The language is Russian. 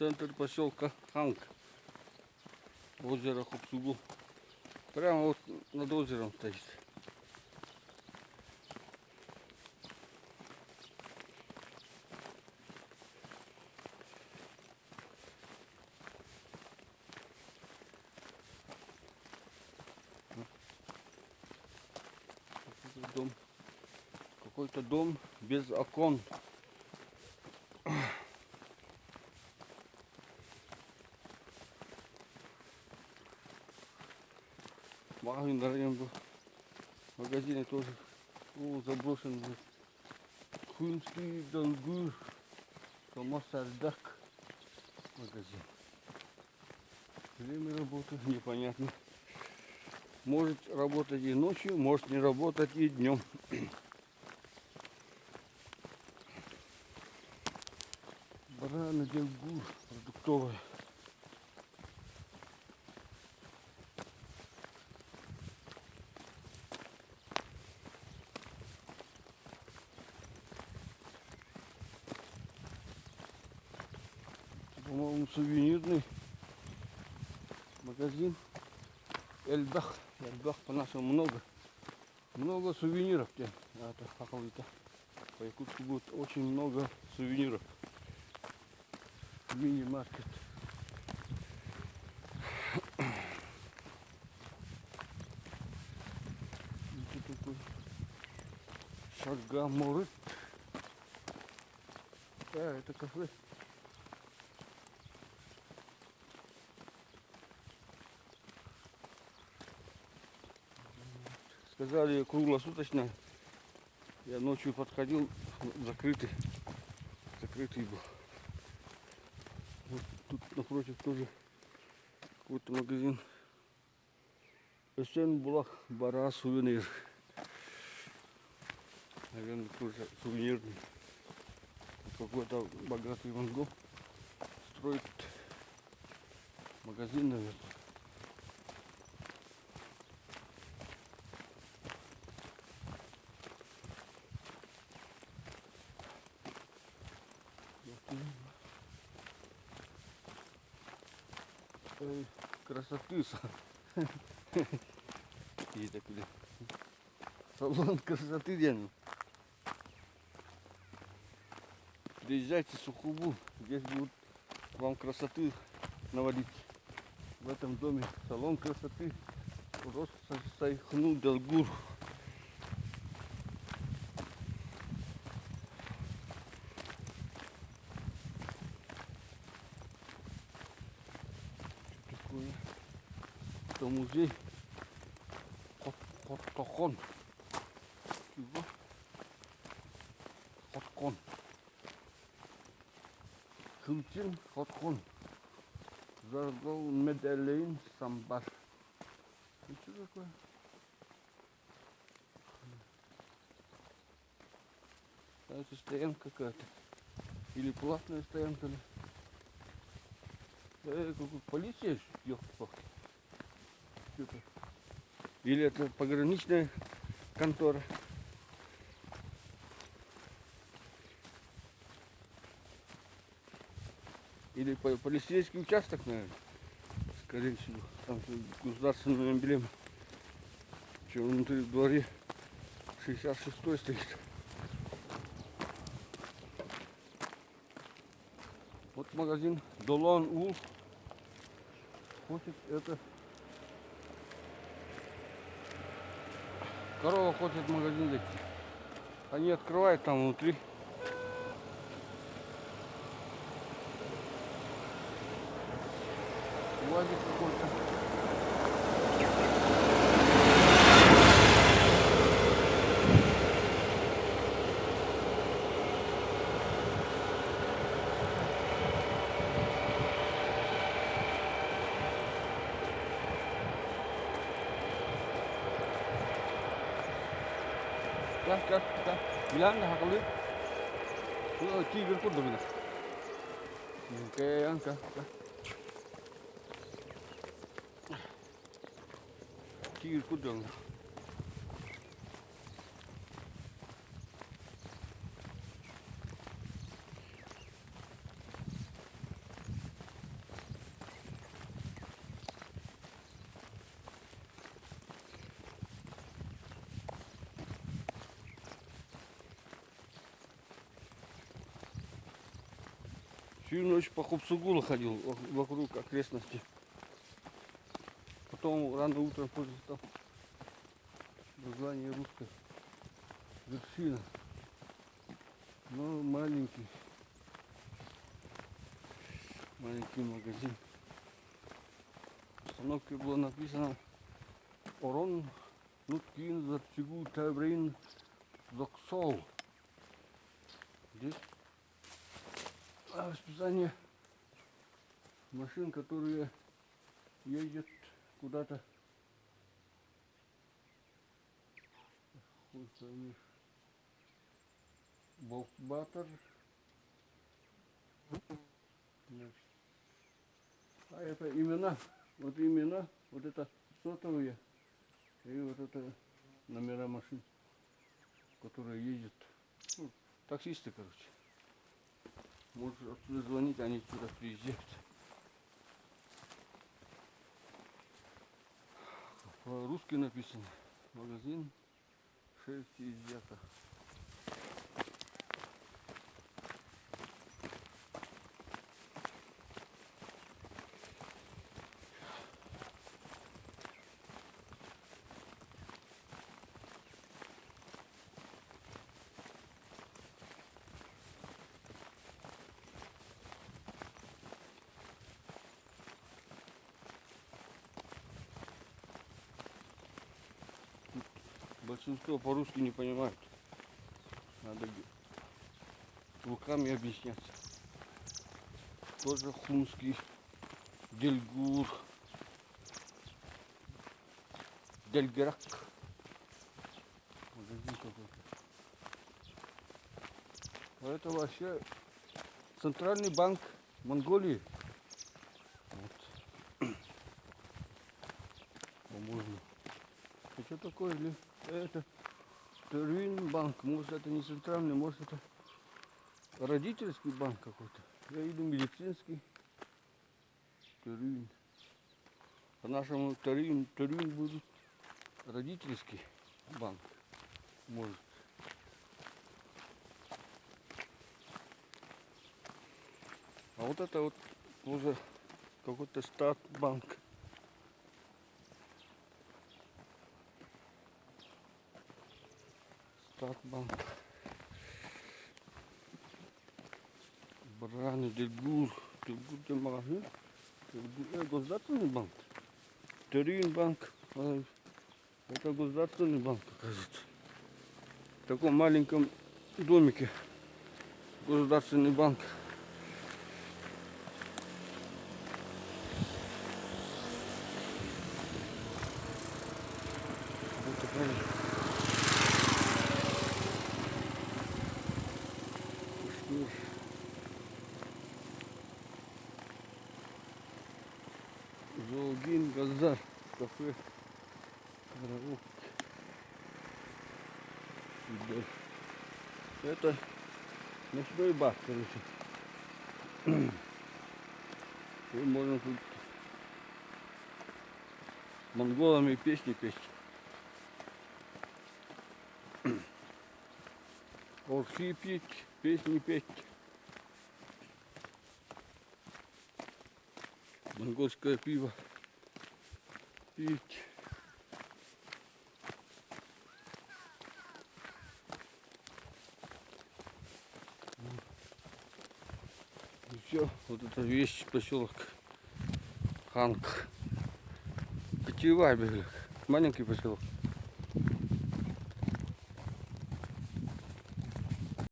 Центр поселка Ханг. Озеро Хоксугу. Прямо вот над озером стоит. Какой-то дом без окон. Магазин район был. В магазине тоже заброшен. Кунский Дангур. Самосардак. Магазин. Время работы непонятно. Может работать и ночью, может не работать и днем. Барана Дангур. Продуктовая. По-моему, сувенирный магазин. Эльбах. Эльбах по-нашему много. Много сувениров. Это какой-то. По Якутску будет очень много сувениров. Мини-маркет. Это такой Шагаморыт. Да, это кафе. Сказали, круглосуточно. Я ночью подходил, закрытый был. Вот тут напротив тоже какой-то магазин. Эсен Булах Бара сувенир. Наверное, тоже сувенирный. Какой-то богатый Ван Гог строит магазин, наверное. Красоты. И такой салон красоты день. Приезжайте в Сухубу, здесь будут вам красоты наводить. В этом доме салон красоты Сайхну Далгур. Что такое? Это музей Хоткон. Чего? Хоткон. Хилчин Хоткон. Заргол Меделейн Самбар. И что такое? А это стоянка какая-то. Или платная стоянка. Какой полиция, ёлки-палки. Что-то. Или это пограничная контора. Или полицейский участок, наверное. Скорее всего. Там государственная эмблема. Что внутри в дворе 66-й стоит. Вот магазин Долан Ул. Хочет это. Корова хочет в магазин зайти. Они открывают там внутри. Ладик какой-то. Gel. Bilen de haklı. Şu tiger kurdu bile. Yanka. Tiger kurdu. Всю ночь по Хопсугулу ходил вокруг окрестностей. Потом рано утром прочитал название русской вершина. Но маленький магазин. В установке было написано Орон, Нуткин, Зарчигу, Таврин, Зоксол. Здесь расписание машин, которые ездят куда-то. Волкбатор. А это имена, вот это сотовые и вот это номера машин, которые ездят. Ну, таксисты, короче. Можешь отсюда звонить, они сюда приезжают. По-русски написано. Магазин шерсти изъято. Большинство по-русски не понимают. Надо руками объясняться. Тоже хумский, Дельгур, Дельграк. Магазин какой-то. А это вообще центральный банк Монголии. Вот. Можно. А что такое? Или это Тервин банк? Может это не центральный, может это родительский банк какой-то. Или медицинский. Тервин. По-нашему Тервин будет родительский банк. Может. А вот это вот уже какой-то Статбанк. Статбанк. Бараны, Дельгур. Дельгур где магазин? Это государственный банк. Терин банк. Это государственный банк, оказывается. В таком маленьком домике. Государственный банк. Зоогин, Газар, кафе, караоке. Это ночной бар, короче. И можно тут с монголами песни петь. Орфи петь, песни петь. Монгольское пиво пить. И все, вот это весь поселок Ханг. Питьевая, маленький поселок.